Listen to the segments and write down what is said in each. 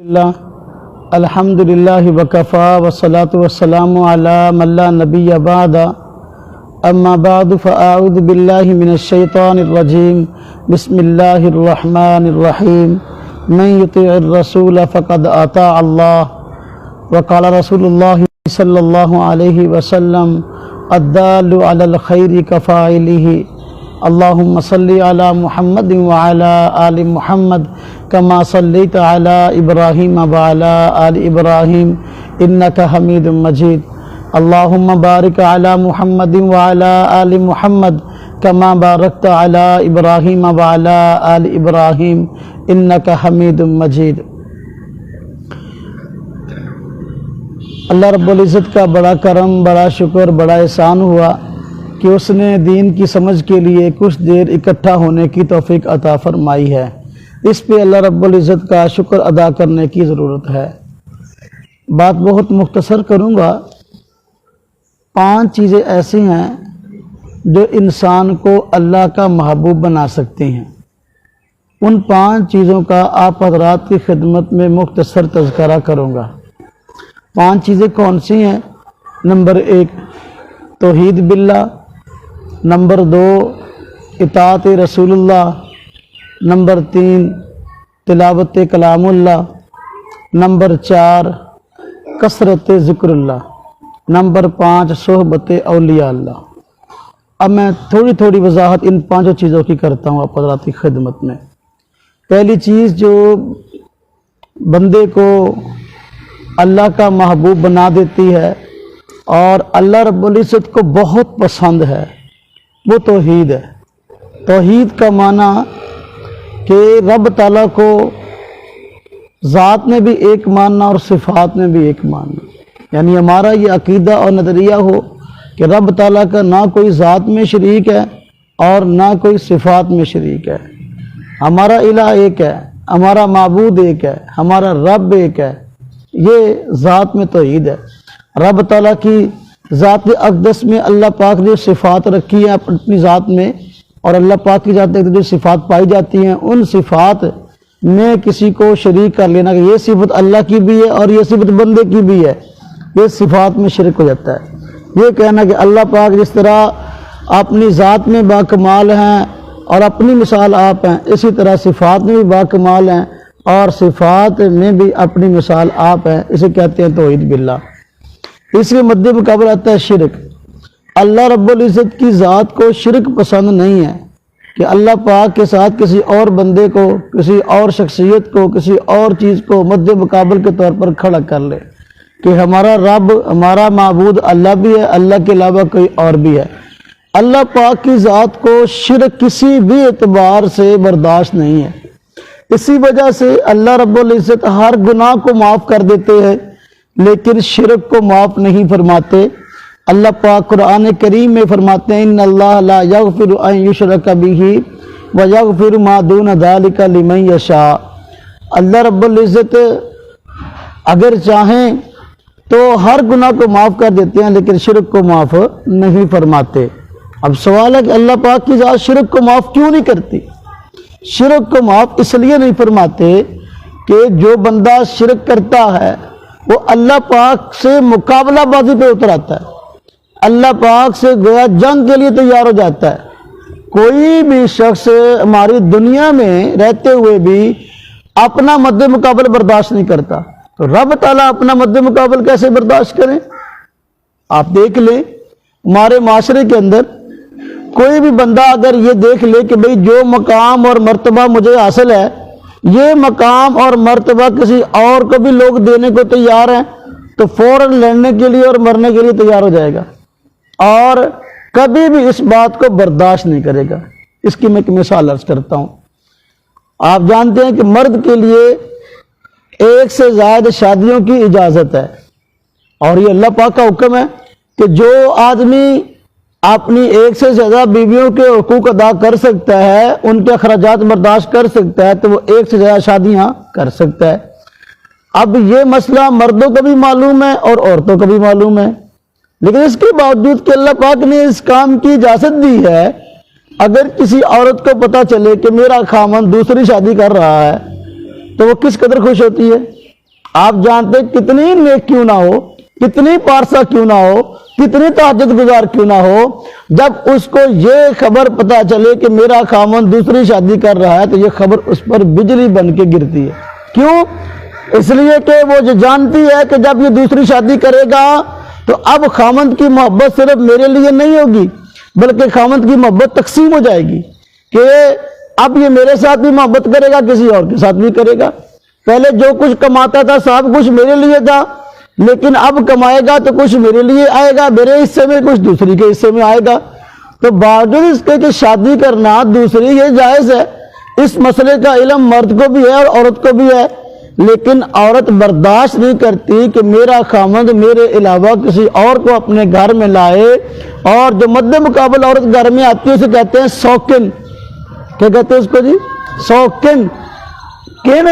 اللہ الحمدللہ وکفا والصلاة والسلام علی من لا نبی بعد اما بعد فاعوذ باللہ من الشیطان الرجیم بسم اللہ الرحمن الرحیم من یطیع الرسول فقد اطاع اللہ وقال رسول اللہ صلی اللہ علیہ وسلم الدال علی الخیر کفاعلہ اللہم صلی علی محمد وعلی آل محمد کما صلیت علی ابراہیم وعلی آل ابراہیم انکا حمید مجید اللہم بارک علی محمد وعلی آل محمد کما بارکت علی ابراہیم وعلی آل ابراہیم انکا حمید مجید۔ اللہ رب العزت کا بڑا کرم، بڑا شکر، بڑا احسان ہوا کہ اس نے دین کی سمجھ کے لیے کچھ دیر اکٹھا ہونے کی توفیق عطا فرمائی ہے۔ اس پہ اللہ رب العزت کا شکر ادا کرنے کی ضرورت ہے۔ بات بہت مختصر کروں گا۔ 5 چیزیں ایسی ہیں جو انسان کو اللہ کا محبوب بنا سکتی ہیں۔ ان 5 چیزوں کا آپ حضرات کی خدمت میں مختصر تذکرہ کروں گا۔ 5 چیزیں کون سی ہیں؟ نمبر 1 توحید باللہ، نمبر 2 اطاعت رسول اللہ، نمبر 3 تلاوت کلام اللہ، نمبر 4 کثرت ذکر اللہ، نمبر 5 صحبت اولیاء اللہ۔ اب میں تھوڑی وضاحت ان 5 چیزوں کی کرتا ہوں آپ حضرات کی خدمت میں۔ پہلی چیز جو بندے کو اللہ کا محبوب بنا دیتی ہے اور اللہ رب العزت کو بہت پسند ہے، وہ توحید ہے۔ توحید کا معنی کہ رب تعالیٰ کو ذات میں بھی ایک ماننا اور صفات میں بھی ایک ماننا، یعنی ہمارا یہ عقیدہ اور نظریہ ہو کہ رب تعالیٰ کا نہ کوئی ذات میں شریک ہے اور نہ کوئی صفات میں شریک ہے۔ ہمارا الہ ایک ہے، ہمارا معبود ایک ہے، ہمارا رب ایک ہے۔ یہ ذات میں توحید ہے۔ رب تعالیٰ کی ذات اقدس میں اللہ پاک نے صفات رکھی ہیں اپنی ذات میں، اور اللہ پاک کی ذات میں جو صفات پائی جاتی ہیں ان صفات میں کسی کو شریک کر لینا کہ یہ صفت اللہ کی بھی ہے اور یہ صفت بندے کی بھی ہے، یہ صفات میں شرک ہو جاتا ہے۔ یہ کہنا کہ اللہ پاک جس طرح اپنی ذات میں باکمال ہیں اور اپنی مثال آپ ہیں، اسی طرح صفات میں بھی باکمال ہیں اور صفات میں بھی اپنی مثال آپ ہیں، اسے کہتے ہیں توحید باللہ۔ اس کے مد مقابل آتا ہے شرک۔ اللہ رب العزت کی ذات کو شرک پسند نہیں ہے کہ اللہ پاک کے ساتھ کسی اور بندے کو، کسی اور شخصیت کو، کسی اور چیز کو مد مقابل کے طور پر کھڑا کر لے کہ ہمارا رب، ہمارا معبود اللہ بھی ہے، اللہ کے علاوہ کوئی اور بھی ہے۔ اللہ پاک کی ذات کو شرک کسی بھی اعتبار سے برداشت نہیں ہے۔ اسی وجہ سے اللہ رب العزت ہر گناہ کو معاف کر دیتے ہیں لیکن شرک کو معاف نہیں فرماتے۔ اللہ پاک قرآن کریم میں فرماتے ہیں ان اللہ لا یغفر ان یشرک بہ ویغفر ما دون ذلک لمن یشاء۔ اللہ رب العزت اگر چاہیں تو ہر گناہ کو معاف کر دیتے ہیں لیکن شرک کو معاف نہیں فرماتے۔ اب سوال ہے کہ اللہ پاک کی ذات شرک کو معاف کیوں نہیں کرتی؟ شرک کو معاف اس لیے نہیں فرماتے کہ جو بندہ شرک کرتا ہے وہ اللہ پاک سے مقابلہ بازی پہ اتر آتا ہے، اللہ پاک سے گویا جنگ کے لیے تیار ہو جاتا ہے۔ کوئی بھی شخص ہماری دنیا میں رہتے ہوئے بھی اپنا مد مقابل برداشت نہیں کرتا، تو رب تعالیٰ اپنا مد مقابل کیسے برداشت کریں؟ آپ دیکھ لیں ہمارے معاشرے کے اندر کوئی بھی بندہ اگر یہ دیکھ لے کہ بھئی جو مقام اور مرتبہ مجھے حاصل ہے یہ مقام اور مرتبہ کسی اور کو بھی لوگ دینے کو تیار ہیں تو فوراً لڑنے کے لیے اور مرنے کے لیے تیار ہو جائے گا اور کبھی بھی اس بات کو برداشت نہیں کرے گا۔ اس کی میں ایک مثال عرض کرتا ہوں۔ آپ جانتے ہیں کہ مرد کے لیے 1 سے زائد شادیوں کی اجازت ہے اور یہ اللہ پاک کا حکم ہے کہ جو آدمی اپنی 1 سے زیادہ بیویوں کے حقوق ادا کر سکتا ہے، ان کے اخراجات برداشت کر سکتا ہے، تو وہ 1 سے زیادہ شادیاں کر سکتا ہے۔ اب یہ مسئلہ مردوں کو بھی معلوم ہے اور عورتوں کو بھی معلوم ہے، لیکن اس کے باوجود کہ اللہ پاک نے اس کام کی اجازت دی ہے، اگر کسی عورت کو پتہ چلے کہ میرا خامن دوسری شادی کر رہا ہے تو وہ کس قدر خوش ہوتی ہے؟ آپ جانتے کتنی نیک کیوں نہ ہو، کتنی پارسا کیوں نہ ہو، کتنی تہجد گزار کیوں نہ ہو، جب اس کو یہ خبر پتا چلے کہ میرا خاوند دوسری شادی کر رہا ہے تو یہ خبر اس پر بجلی بن کے گرتی ہے۔ کیوں؟ اس لیے کہ وہ جو جانتی ہے کہ جب یہ دوسری شادی کرے گا تو اب خاوند کی محبت صرف میرے لیے نہیں ہوگی بلکہ خاوند کی محبت تقسیم ہو جائے گی کہ اب یہ میرے ساتھ بھی محبت کرے گا، کسی اور کے ساتھ بھی کرے گا۔ پہلے جو کچھ کماتا تھا سب کچھ میرے لیے تھا، لیکن اب کمائے گا تو کچھ میرے لیے آئے گا، میرے حصے میں کچھ دوسری کے حصے میں آئے گا۔ تو باوجود اس کے کہ شادی کرنا دوسری یہ جائز ہے، اس مسئلے کا علم مرد کو بھی ہے اور عورت کو بھی ہے، لیکن عورت برداشت نہیں کرتی کہ میرا خاوند میرے علاوہ کسی اور کو اپنے گھر میں لائے۔ اور جو مد مقابل عورت گھر میں آتی ہے اسے کہتے ہیں سوکن۔ کیا کہتے ہیں اس کو جی؟ سوکن۔ کن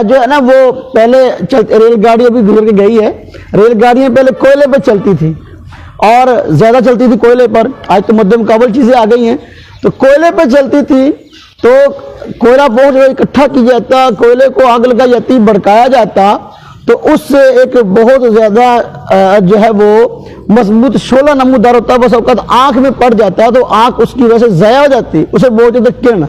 جو ہے نا وہ پہلے ریل گاڑی ابھی گزر کے گئی ہے، ریل گاڑیاں پہلے کوئلے پہ چلتی تھی اور زیادہ چلتی تھی کوئلے پر، آج تو مد مقابل چیزیں آ گئی ہیں۔ تو کوئلے پہ چلتی تھی تو کوئلہ پہنچ اکٹھا کیا جاتا، کوئلے کو آگ لگائی جاتی، بھڑکایا جاتا، تو اس سے ایک بہت زیادہ جو ہے وہ مضبوط شعلہ نمودار ہوتا ہے، بس اوقات آنکھ میں پڑ جاتا ہے تو آنکھ اس کی وجہ سے ضائع ہو جاتی، اسے بولتے تھے کرن۔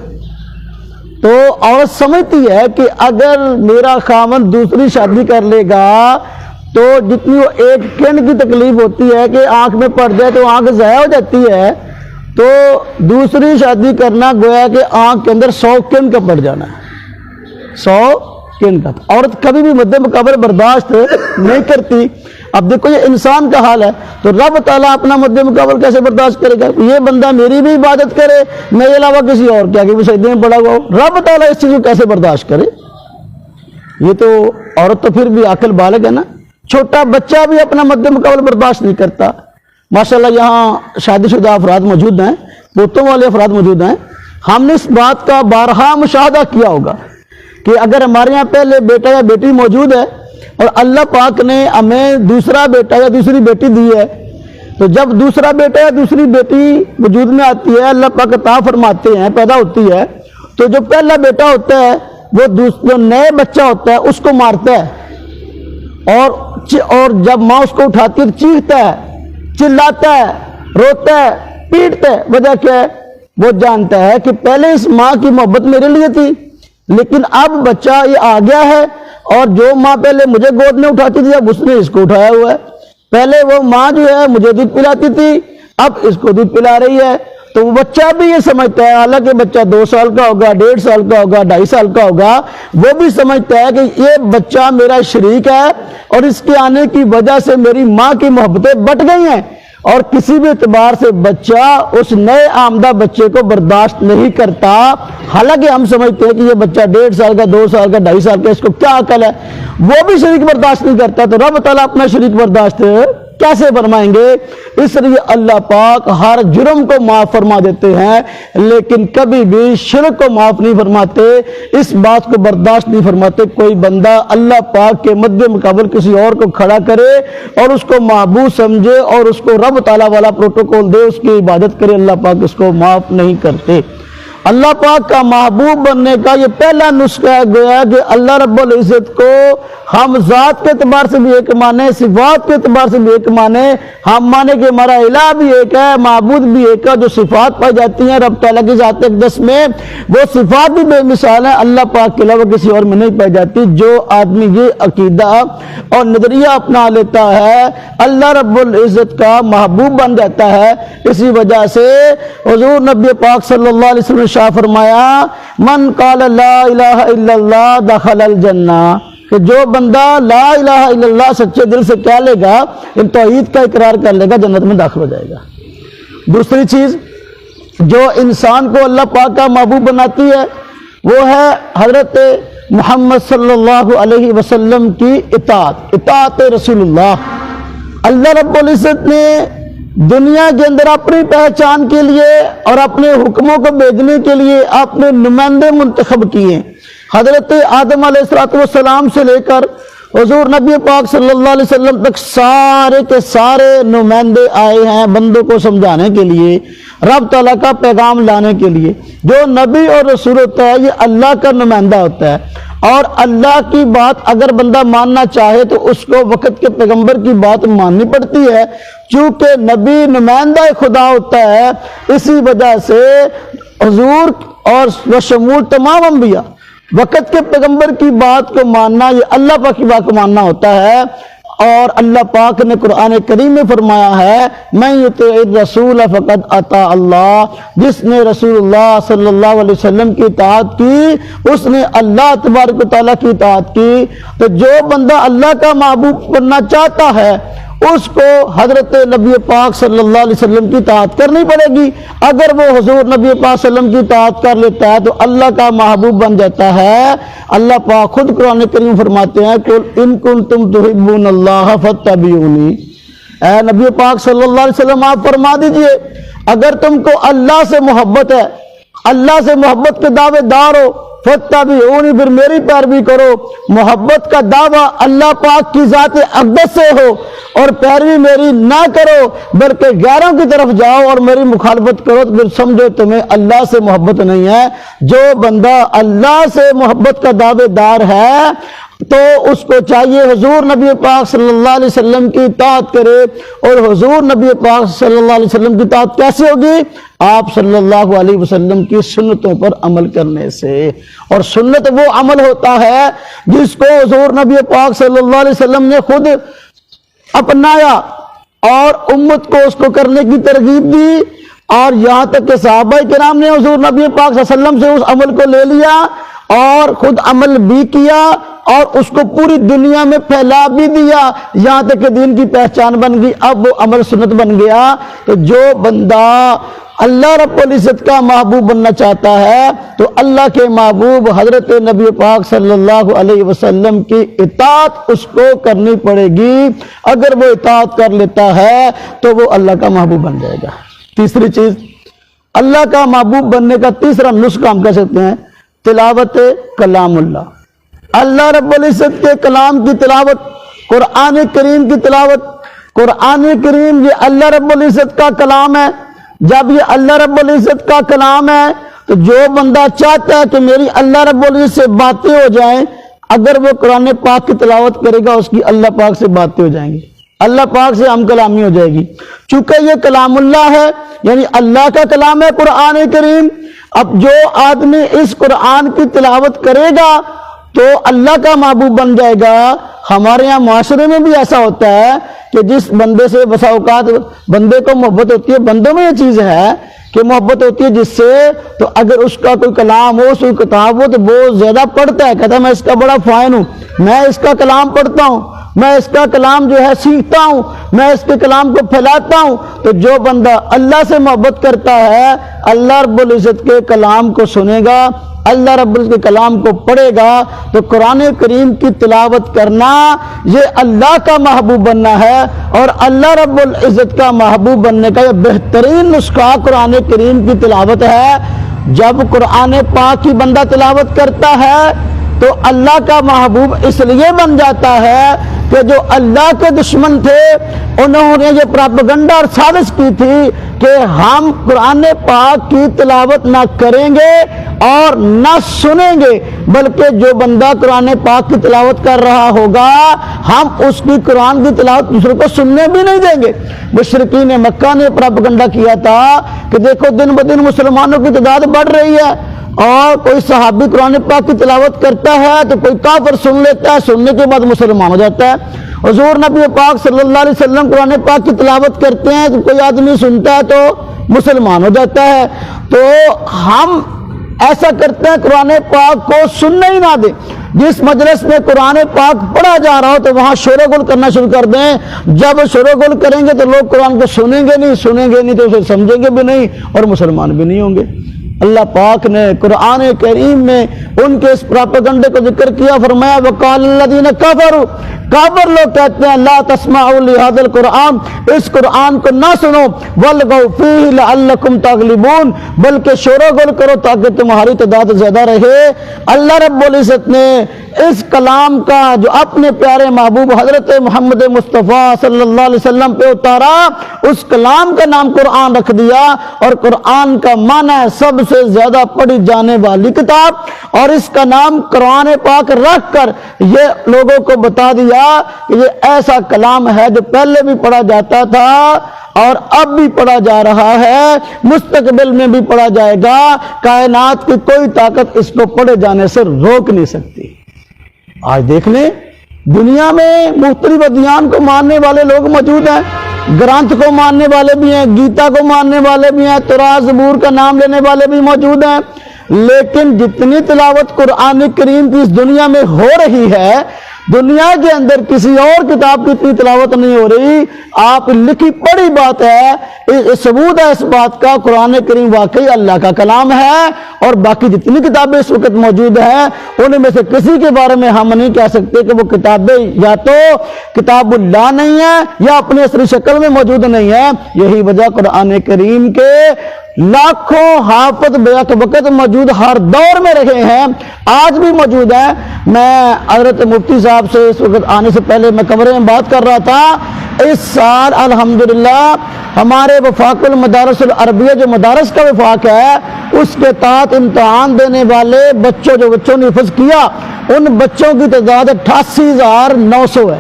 تو عورت سمجھتی ہے کہ اگر میرا خاوند دوسری شادی کر لے گا تو جتنی وہ ایک کرن کی تکلیف ہوتی ہے کہ آنکھ میں پڑ جائے تو آنکھ ضائع ہو جاتی ہے، تو دوسری شادی کرنا گویا کہ آنکھ کے اندر 100 کرن کا پڑ جانا ہے، 100 کرن کا۔ عورت کبھی بھی مد مقابل برداشت نہیں کرتی۔ اب دیکھو یہ انسان کا حال ہے، تو رب تعالیٰ اپنا مد مقابل کیسے برداشت کرے گا؟ یہ بندہ میری بھی عبادت کرے، میرے علاوہ کسی اور کے آگے بھی سجدے میں پڑا ہوا ہو، رب تعالیٰ اس چیز کو کیسے برداشت کرے؟ یہ تو عورت تو پھر بھی عقل بالغ ہے نا، چھوٹا بچہ بھی اپنا مد مقابل برداشت نہیں کرتا۔ ماشاءاللہ یہاں شادی شدہ افراد موجود ہیں، پوتوں والے افراد موجود ہیں، ہم نے اس بات کا بارہا مشاہدہ کیا ہوگا کہ اگر ہمارے یہاں پہلے بیٹا یا بیٹی موجود ہے اور اللہ پاک نے ہمیں دوسرا بیٹا یا دوسری بیٹی دی ہے، تو جب دوسرا بیٹا یا دوسری بیٹی وجود میں آتی ہے، اللہ پاک عطا فرماتے ہیں، پیدا ہوتی ہے، تو جو پہلا بیٹا ہوتا ہے وہ جو نئے بچہ ہوتا ہے اس کو مارتا ہے، اور جب ماں اس کو اٹھاتی ہے تو چیختا ہے، چلاتا ہے، روتا ہے، پیٹتا ہے۔ وجہ کیا ہے؟ وہ جانتا ہے کہ پہلے اس ماں کی محبت میرے لیے تھی، لیکن اب بچہ یہ آ گیا ہے اور جو ماں پہلے مجھے گود میں اٹھاتی تھی اب اس نے اس کو اٹھایا ہوا ہے۔ پہلے وہ ماں جو ہے مجھے دودھ پلاتی تھی، اب اس کو دودھ پلا رہی ہے۔ تو وہ بچہ بھی یہ سمجھتا ہے، حالانکہ بچہ 2 سال کا ہوگا، 1.5 سال کا ہوگا، 2.5 سال کا ہوگا، وہ بھی سمجھتا ہے کہ یہ بچہ میرا شریک ہے اور اس کے آنے کی وجہ سے میری ماں کی محبتیں بٹ گئی ہیں، اور کسی بھی اعتبار سے بچہ اس نئے آمدہ بچے کو برداشت نہیں کرتا، حالانکہ ہم سمجھتے ہیں کہ یہ بچہ 1.5 سال کا، 2 سال کا، 2.5 سال کا، اس کو کیا عقل ہے، وہ بھی شریک برداشت نہیں کرتا، تو رب تعالیٰ اپنا شریک برداشت کیسے فرمائیں گے؟ اس لیے اللہ پاک ہر جرم کو معاف فرما دیتے ہیں لیکن کبھی بھی شرک کو معاف نہیں فرماتے، اس بات کو برداشت نہیں فرماتے کوئی بندہ اللہ پاک کے مد مقابل کسی اور کو کھڑا کرے اور اس کو معبود سمجھے اور اس کو رب تعالیٰ والا پروٹوکول دے، اس کی عبادت کرے، اللہ پاک اس کو معاف نہیں کرتے۔ اللہ پاک کا محبوب بننے کا یہ پہلا نسخہ ہے گویا کہ اللہ رب العزت کو ہم ذات کے اعتبار سے بھی ایک مانے، صفات کے اعتبار سے بھی ایک مانے، ہم مانے کہ ہمارا الہ بھی ایک ہے، معبود بھی ایک ہے، جو صفات پائی جاتی ہیں رب تعالیٰ کی ذات اقدس میں وہ صفات بھی بے مثال ہیں، اللہ پاک کے علاوہ کسی اور میں نہیں پائی جاتی۔ جو آدمی یہ عقیدہ اور نظریہ اپنا لیتا ہے اللہ رب العزت کا محبوب بن جاتا ہے۔ اسی وجہ سے حضور نبی پاک صلی اللہ علیہ وسلم نے شاہ فرمایا من قال لا الہ الا اللہ دخل الجنہ، کہ جو بندہ لا الہ الا اللہ سچے دل سے کہہ لے گا، ان توحید کا اقرار کر لے گا، جنت میں داخل ہو جائے گا۔ دوسری چیز جو انسان کو اللہ پاک کا محبوب بناتی ہے وہ ہے حضرت محمد صلی اللہ علیہ وسلم کی اطاعت رسول اللہ۔ اللہ رب العزت نے دنیا کے اندر اپنی پہچان کے لیے اور اپنے حکموں کو بھیجنے کے لیے اپنے نمائندے منتخب کیے۔ حضرت آدم علیہ السلام سے لے کر حضور نبی پاک صلی اللہ علیہ وسلم تک سارے کے سارے نمائندے آئے ہیں بندوں کو سمجھانے کے لیے، رب تعالیٰ کا پیغام لانے کے لیے۔ جو نبی اور رسول ہوتا ہے یہ اللہ کا نمائندہ ہوتا ہے، اور اللہ کی بات اگر بندہ ماننا چاہے تو اس کو وقت کے پیغمبر کی بات ماننی پڑتی ہے، چونکہ نبی نمائندہ خدا ہوتا ہے، اسی وجہ سے حضور اور شمول تمام انبیاء وقت کے پیغمبر کی بات کو ماننا یہ اللہ پاک کی بات کو ماننا ہوتا ہے۔ اور اللہ پاک نے قرآن کریم میں فرمایا ہے من یطع الرسول فقد اطاع اللہ، جس نے رسول اللہ صلی اللہ علیہ وسلم کی اطاعت کی اس نے اللہ تبارک و تعالیٰ کی اطاعت کی۔ تو جو بندہ اللہ کا محبوب بننا چاہتا ہے اس کو حضرت نبی پاک صلی اللہ علیہ وسلم کی اطاعت کرنی پڑے گی۔ اگر وہ حضور نبی پاک صلی اللہ علیہ وسلم کی اطاعت کر لیتا ہے تو اللہ کا محبوب بن جاتا ہے۔ اللہ پاک خود قرآن کریم فرماتے ہیں قل ان کنتم تحبون اللہ فاتبعونی، اے نبی پاک صلی اللہ علیہ وسلم آپ فرما دیجئے اگر تم کو اللہ سے محبت ہے، اللہ سے محبت کے دعوے دار ہو، فاتبعونی پھر میری پیروی کرو۔ محبت کا دعویٰ اللہ پاک کی ذات اقدس سے ہو اور پیروی میری نہ کرو بلکہ غیروں کی طرف جاؤ اور میری مخالفت کرو تو پھر سمجھو تمہیں اللہ سے محبت نہیں ہے۔ جو بندہ اللہ سے محبت کا دعوے دار ہے تو اس کو چاہیے حضور نبی پاک صلی اللہ علیہ وسلم کی اطاعت کرے۔ اور حضور نبی پاک صلی اللہ علیہ وسلم کی اطاعت کیسے ہوگی؟ آپ صلی اللہ علیہ وسلم کی سنتوں پر عمل کرنے سے۔ اور سنت وہ عمل ہوتا ہے جس کو حضور نبی پاک صلی اللہ علیہ وسلم نے خود اپنایا اور امت کو اس کو کرنے کی ترغیب دی، اور یہاں تک کہ صحابہ کرام نے حضور نبی پاک صلی اللہ علیہ وسلم سے اس عمل کو لے لیا اور خود عمل بھی کیا اور اس کو پوری دنیا میں پھیلا بھی دیا، یہاں تک کہ دین کی پہچان بن گئی۔ اب وہ عمل سنت بن گیا۔ تو جو بندہ اللہ رب العزت کا محبوب بننا چاہتا ہے تو اللہ کے محبوب حضرت نبی پاک صلی اللہ علیہ وسلم کی اطاعت اس کو کرنی پڑے گی۔ اگر وہ اطاعت کر لیتا ہے تو وہ اللہ کا محبوب بن جائے گا۔ تیسری چیز، اللہ کا محبوب بننے کا تیسرا نسخہ ہم کہہ سکتے ہیں تلاوت کلام اللہ۔ اللہ رب العزت کے کلام کی تلاوت، قرآن کریم کی تلاوت۔ قرآن کریم یہ اللہ رب العزت کا کلام ہے۔ جب یہ اللہ رب العزت کا کلام ہے تو جو بندہ چاہتا ہے کہ میری اللہ رب العزت سے باتیں ہو جائیں، اگر وہ قرآن پاک کی تلاوت کرے گا اس کی اللہ پاک سے باتیں ہو جائیں گی، اللہ پاک سے ہم کلامی ہو جائے گی۔ چونکہ یہ کلام اللہ ہے یعنی اللہ کا کلام ہے قرآن کریم۔ اب جو آدمی اس قرآن کی تلاوت کرے گا تو اللہ کا محبوب بن جائے گا۔ ہمارے یہاں معاشرے میں بھی ایسا ہوتا ہے کہ جس بندے سے بسا اوقات بندے کو محبت ہوتی ہے، بندوں میں یہ چیز ہے کہ محبت ہوتی ہے جس سے، تو اگر اس کا کوئی کلام ہو، کوئی کتاب ہو تو بہت زیادہ پڑھتا ہے، کہتا ہے میں اس کا بڑا فین ہوں، میں اس کا کلام پڑھتا ہوں، میں اس کا کلام جو ہے سیکھتا ہوں، میں اس کے کلام کو پھیلاتا ہوں۔ تو جو بندہ اللہ سے محبت کرتا ہے اللہ رب العزت کے کلام کو سنے گا، اللہ رب العزت کے کلام کو پڑھے گا، تو قرآن کریم کی تلاوت کرنا یہ اللہ کا محبوب بننا ہے۔ اور اللہ رب العزت کا محبوب بننے کا یہ بہترین نسخہ قرآن کریم کی تلاوت ہے۔ جب قرآن پاک کی بندہ تلاوت کرتا ہے تو اللہ کا محبوب اس لیے بن جاتا ہے کہ جو اللہ کے دشمن تھے انہوں نے یہ پراپیگنڈا اور سازش کی تھی کہ ہم قرآن پاک کی تلاوت نہ کریں گے اور نہ سنیں گے، بلکہ جو بندہ قرآن پاک کی تلاوت کر رہا ہوگا ہم اس کی قرآن کی تلاوت دوسروں کو سننے بھی نہیں دیں گے۔ مشرکین مکہ نے پراپیگنڈا کیا تھا کہ دیکھو دن بدن مسلمانوں کی تعداد بڑھ رہی ہے، اور کوئی صحابی قرآن پاک کی تلاوت کرتا ہے تو کوئی کافر سن لیتا ہے، سننے کے بعد مسلمان ہو جاتا ہے۔ حضور نبی پاک صلی اللہ علیہ وسلم قرآن پاک کی تلاوت کرتے ہیں تو کوئی آدمی سنتا ہے تو مسلمان ہو جاتا ہے۔ تو ہم ایسا کرتے ہیں قرآن پاک کو سننے ہی نہ دیں۔ جس مجلس میں قرآن پاک پڑھا جا رہا ہو تو وہاں شور و گل کرنا شروع کر دیں۔ جب شور و گل کریں گے تو لوگ قرآن کو سنیں گے نہیں تو اسے سمجھیں گے بھی نہیں اور مسلمان بھی نہیں ہوں گے۔ اللہ پاک نے قرآن کریم میں ان کے اس پراپیگنڈے کو ذکر کیا، فرمایا وقال الذین کفروا کافر لوگ کہتے ہیں لا تسمعوا لهذا القرآن، اس قرآن کو نہ سنو، والغوا فیہ لعلکم تغلبون، بلکہ شور و غل کرو تاکہ تمہاری تعداد زیادہ رہے۔ اللہ رب العزت نے اس کلام کا جو اپنے پیارے محبوب حضرت محمد مصطفیٰ صلی اللہ علیہ وسلم پہ اتارا، اس کلام کا نام قرآن رکھ دیا، اور قرآن کا معنی ہے سب سے زیادہ پڑھی جانے والی کتاب، اور اس کا نام قرآن پاک رکھ کر یہ لوگوں کو بتا دیا کہ یہ ایسا کلام ہے جو پہلے بھی پڑھا جاتا تھا اور اب بھی پڑھا جا رہا ہے، مستقبل میں بھی پڑھا جائے گا، کائنات کی کوئی طاقت اس کو پڑھے جانے سے روک نہیں سکتی۔ آج دیکھ لیں دنیا میں مختلف ادیان کو ماننے والے لوگ موجود ہیں، گرنتھ کو ماننے والے بھی ہیں، گیتا کو ماننے والے بھی ہیں، توراہ زبور کا نام لینے والے بھی موجود ہیں، لیکن جتنی تلاوت قرآن کریم کی اس دنیا میں ہو رہی ہے، دنیا کے اندر کسی اور کتاب کی اتنی تلاوت نہیں ہو رہی۔ آپ لکھی پڑھی بات ہے، ثبوت ہے اس بات کا، قرآن کریم واقعی اللہ کا کلام ہے، اور باقی جتنی کتابیں اس وقت موجود ہیں ان میں سے کسی کے بارے میں ہم نہیں کہہ سکتے کہ وہ کتابیں یا تو کتاب اللہ نہیں ہے یا اپنی اصلی شکل میں موجود نہیں ہے۔ یہی وجہ قرآن کریم کے لاکھوں حافظ بیک وقت موجود ہر دور میں رہے ہیں، آج بھی موجود ہیں۔ میں حضرت مفتی صاحب سے اس وقت آنے سے پہلے میں کمرے میں بات کر رہا تھا، اس سال الحمدللہ ہمارے وفاق المدارس العربیہ جو مدارس کا وفاق ہے اس کے تحت امتحان دینے والے بچوں نے حفظ کیا، ان بچوں کی تعداد 88,900 ہے۔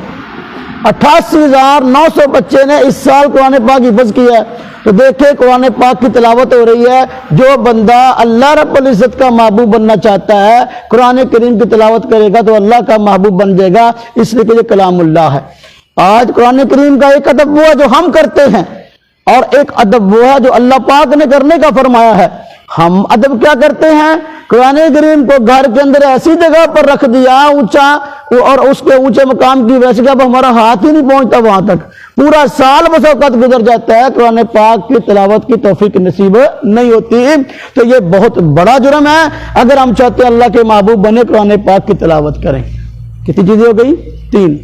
88,900 بچے نے اس سال قرآن پاک حفظ کیا ہے۔ تو دیکھیں قرآن پاک کی تلاوت ہو رہی ہے، جو بندہ اللہ رب العزت کا محبوب بننا چاہتا ہے قرآن کریم کی تلاوت کرے گا تو اللہ کا محبوب بن جائے گا، اس لیے کہ یہ کلام اللہ ہے۔ آج قرآن کریم کا ایک ادب وہ ہے جو ہم کرتے ہیں، اور ایک ادب وہ ہے جو اللہ پاک نے کرنے کا فرمایا ہے۔ ہم ادب کیا کرتے ہیں؟ قرآن کریم کو گھر کے اندر ایسی جگہ پر رکھ دیا اونچا، اور اس کے اونچے مقام کی وجہ سے اب ہمارا ہاتھ ہی نہیں پہنچتا وہاں تک، پورا سال بس اوقات گزر جاتا ہے، قرآن پاک کی تلاوت کی توفیق نصیب نہیں ہوتی۔ تو یہ بہت بڑا جرم ہے۔ اگر ہم چاہتے ہیں اللہ کے محبوب بنے قرآن پاک کی تلاوت کریں۔ کتنی چیزیں ہو گئی؟ 3۔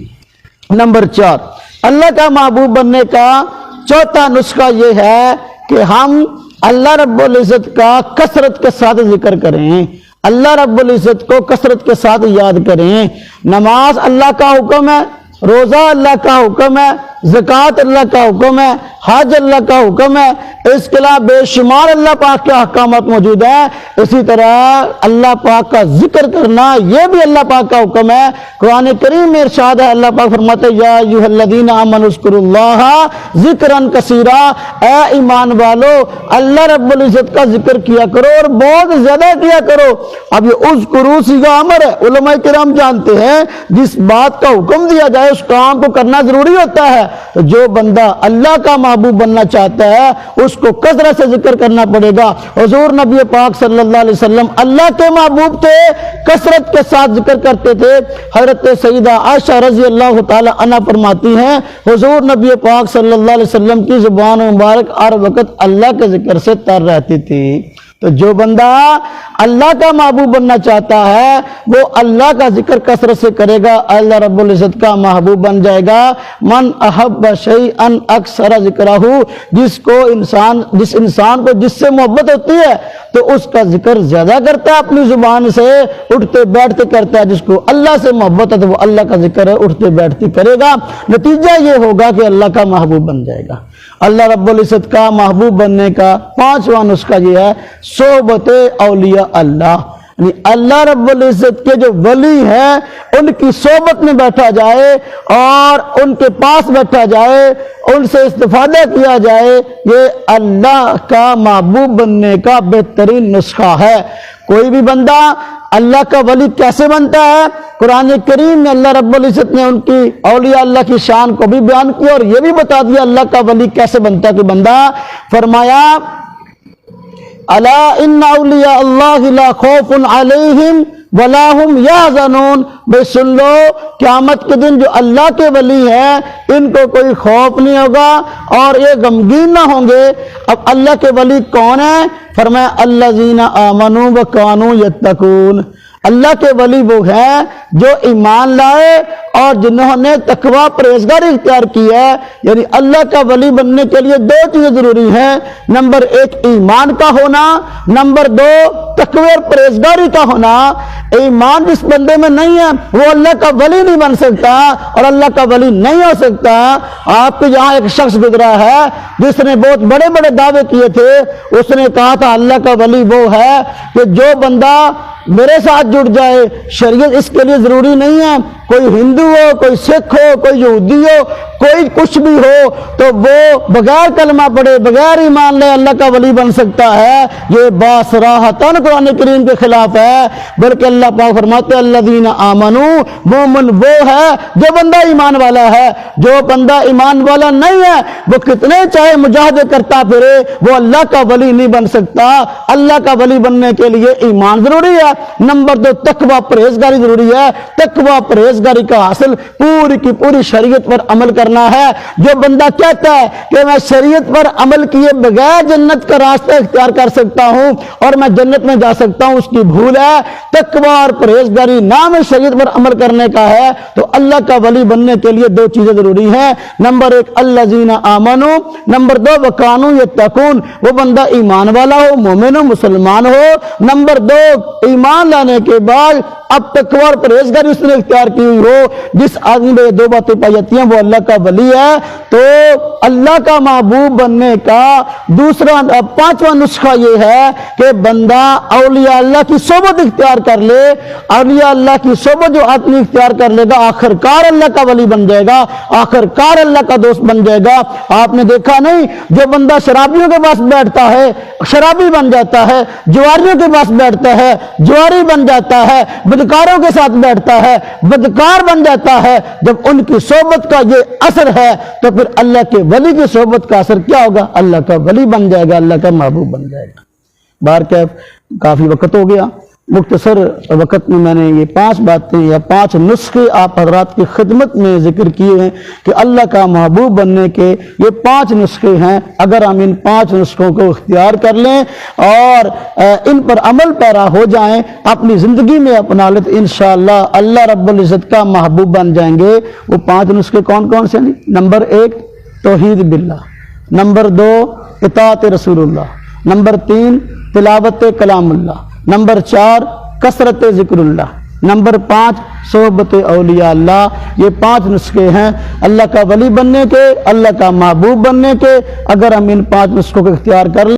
نمبر 4، اللہ کا محبوب بننے کا چوتھا نسخہ یہ ہے کہ ہم اللہ رب العزت کا کثرت کے ساتھ ذکر کریں، اللہ رب العزت کو کثرت کے ساتھ یاد کریں۔ نماز اللہ کا حکم ہے، روزہ اللہ کا حکم ہے، زکوٰۃ اللہ کا حکم ہے، حج اللہ کا حکم ہے، اس کے علاوہ بے شمار اللہ پاک کے احکامات موجود ہیں۔ اسی طرح اللہ پاک کا ذکر کرنا یہ بھی اللہ پاک کا حکم ہے۔ قرآن کریم میں ارشاد ہے، اللہ پاک فرماتے ہیں یا ایھا الذین آمنوا اذکروا اللہ ذکرا کثیرا، اے ایمان والو اللہ رب العزت کا ذکر کیا کرو اور بہت زیادہ کیا کرو۔ اب یہ اذکروا صیغہ امر ہے، علماء کرام جانتے ہیں جس بات کا حکم دیا جائے اس کام کو کرنا ضروری ہوتا ہے۔ تو جو بندہ اللہ کا محبوب بننا چاہتا ہے اس کو کثرت سے ذکر کرنا پڑے گا۔ حضور نبی پاک صلی اللہ علیہ وسلم اللہ کے محبوب تھے، کثرت کے ساتھ ذکر کرتے تھے۔ حضرت سیدہ عائشہ رضی اللہ تعالی عنہا فرماتی ہیں حضور نبی پاک صلی اللہ علیہ وسلم کی زبان مبارک ہر وقت اللہ کے ذکر سے تر رہتی تھی۔ تو جو بندہ اللہ کا محبوب بننا چاہتا ہے وہ اللہ کا ذکر کثرت سے کرے گا، اللہ رب العزت کا محبوب بن جائے گا۔ من احب شیئا اکثر ذکرہ، جس انسان کو جس سے محبت ہوتی ہے تو اس کا ذکر زیادہ کرتا ہے، اپنی زبان سے اٹھتے بیٹھتے کرتا ہے۔ جس کو اللہ سے محبت ہے تو وہ اللہ کا ذکر اٹھتے بیٹھتے کرے گا، نتیجہ یہ ہوگا کہ اللہ کا محبوب بن جائے گا۔ اللہ رب العزت کا محبوب بننے کا 5واں نسخہ یہ ہے صحبت اولیاء اللہ، یعنی اللہ رب العزت کے جو ولی ہیں ان کی صحبت میں بیٹھا جائے اور ان کے پاس بیٹھا جائے، ان سے استفادہ کیا جائے، یہ اللہ کا محبوب بننے کا بہترین نسخہ ہے۔ کوئی بھی بندہ اللہ کا ولی کیسے بنتا ہے؟ قرآن کریم میں اللہ رب العزت نے ان کی اولیاء اللہ کی شان کو بھی بیان کیا اور یہ بھی بتا دیا اللہ کا ولی کیسے بنتا ہے کہ بندہ فرمایا الا ان اولیاء اللہ لا خوف علیہم ولا هم یحزنون، بے سن لو قیامت کے دن جو اللہ کے ولی ہیں ان کو کوئی خوف نہیں ہوگا اور یہ غمگین نہ ہوں گے۔ اب اللہ کے ولی کون ہیں؟ فرمایا الذین آمنوا وکانوا یتقون، اللہ کے ولی وہ ہیں جو ایمان لائے اور جنہوں نے تقوی پرہیزگاری اختیار کی ہے. یعنی اللہ کا ولی بننے کے لیے دو چیزیں ضروری ہیں. نمبر ایک ایمان کا ہونا, نمبر دو تقوی اور پرہیزگاری کا ہونا. ایمان جس بندے میں نہیں ہے وہ اللہ کا ولی نہیں بن سکتا اور اللہ کا ولی نہیں ہو سکتا. آپ کے یہاں ایک شخص گزرا ہے جس نے بہت بڑے بڑے دعوے کیے تھے. اس نے کہا تھا اللہ کا ولی وہ ہے کہ جو بندہ میرے ساتھ جڑ جائے. شریعت اس کے لیے ضروری نہیں ہے کوئی ہندو ہو, کوئی سکھ ہو, کوئی یہودی ہو, کوئی کچھ بھی ہو, تو وہ بغیر کلمہ پڑھے, بغیر ایمان لے اللہ کا ولی بن سکتا ہے. یہ باصراحتاً قرآن کریم کے خلاف ہے. بلکہ اللہ پاک فرماتے ہیں الذین آمنوا, مومن وہ ہے جو بندہ ایمان والا ہے. جو بندہ ایمان والا نہیں ہے وہ کتنے چاہے مجاہدے کرتا پھرے وہ اللہ کا ولی نہیں بن سکتا. اللہ کا ولی بننے کے لیے ایمان ضروری ہے. نمبر دو تقوی پرہیزگاری ضروری ہے. تقوی پرہیزگاری کا حاصل پوری کی پوری شریعت پر عمل کرنا ہے. جو بندہ کہتا ہے کہ میں شریعت پر عمل کیے بغیر جنت کا راستہ اختیار کر سکتا ہوں اور میں جنت میں جا سکتا ہوں, اس کی بھول ہے. تقوی اور پرہیزگاری نام شریعت پر عمل کرنے کا ہے. تو اللہ کا ولی بننے کے لیے دو چیزیں ضروری ہیں. نمبر ایک الذین آمنوا, نمبر دو وکانوا یتقون, وہ بندہ ایمان والا ہو, مومن ہو, مسلمان ہو. نمبر دو ایمان لانے کے بعد اب تقوی اور پرہیزگاری اس نے اختیار کی ہوئی ہو. جس آدمی میں یہ دو باتیں پائی جاتی ہیں وہ اللہ کا ولی ہے. تو اللہ کا محبوب بننے کا دوسرا پانچواں نسخہ یہ ہے کہ بندہ اولیاء اللہ کی صحبت اختیار کر لے. اولیاء اللہ کی صحبت جو آدمی اختیار کر لے گا آخر کار اللہ کا ولی بن جائے گا, آخر کار اللہ کا دوست بن جائے گا. آپ نے دیکھا نہیں جو بندہ شرابیوں کے پاس بیٹھتا ہے شرابی بن جاتا ہے, جواریوں کے پاس بیٹھتا ہے جواری بن جاتا ہے, بدکاروں کے ساتھ بیٹھتا ہے بدکار بن جاتا ہے. جب ان کی صحبت کا یہ اثر ہے تو پھر اللہ کے ولی کی صحبت کا اثر کیا ہوگا؟ اللہ کا ولی بن جائے گا, اللہ کا محبوب بن جائے گا. کافی وقت ہو گیا. مختصر وقت میں میں نے یہ 5 باتیں یا 5 نسخے آپ حضرات کی خدمت میں ذکر کیے ہیں کہ اللہ کا محبوب بننے کے یہ 5 نسخے ہیں. اگر ہم ان 5 نسخوں کو اختیار کر لیں اور ان پر عمل پیرا ہو جائیں, اپنی زندگی میں اپنا لیں, تو انشاءاللہ اللہ رب العزت کا محبوب بن جائیں گے. وہ 5 نسخے کون کون سے ہیں؟ نمبر 1 توحید باللہ, نمبر 2 اطاعت رسول اللہ, نمبر 3 تلاوت کلام اللہ, نمبر 4 کثرت ذکر اللہ, نمبر 5 صحبت اولیاء اللہ. یہ 5 نسخے ہیں اللہ کا ولی بننے کے, اللہ کا محبوب بننے کے. اگر ہم ان 5 نسخوں کو اختیار کر لیں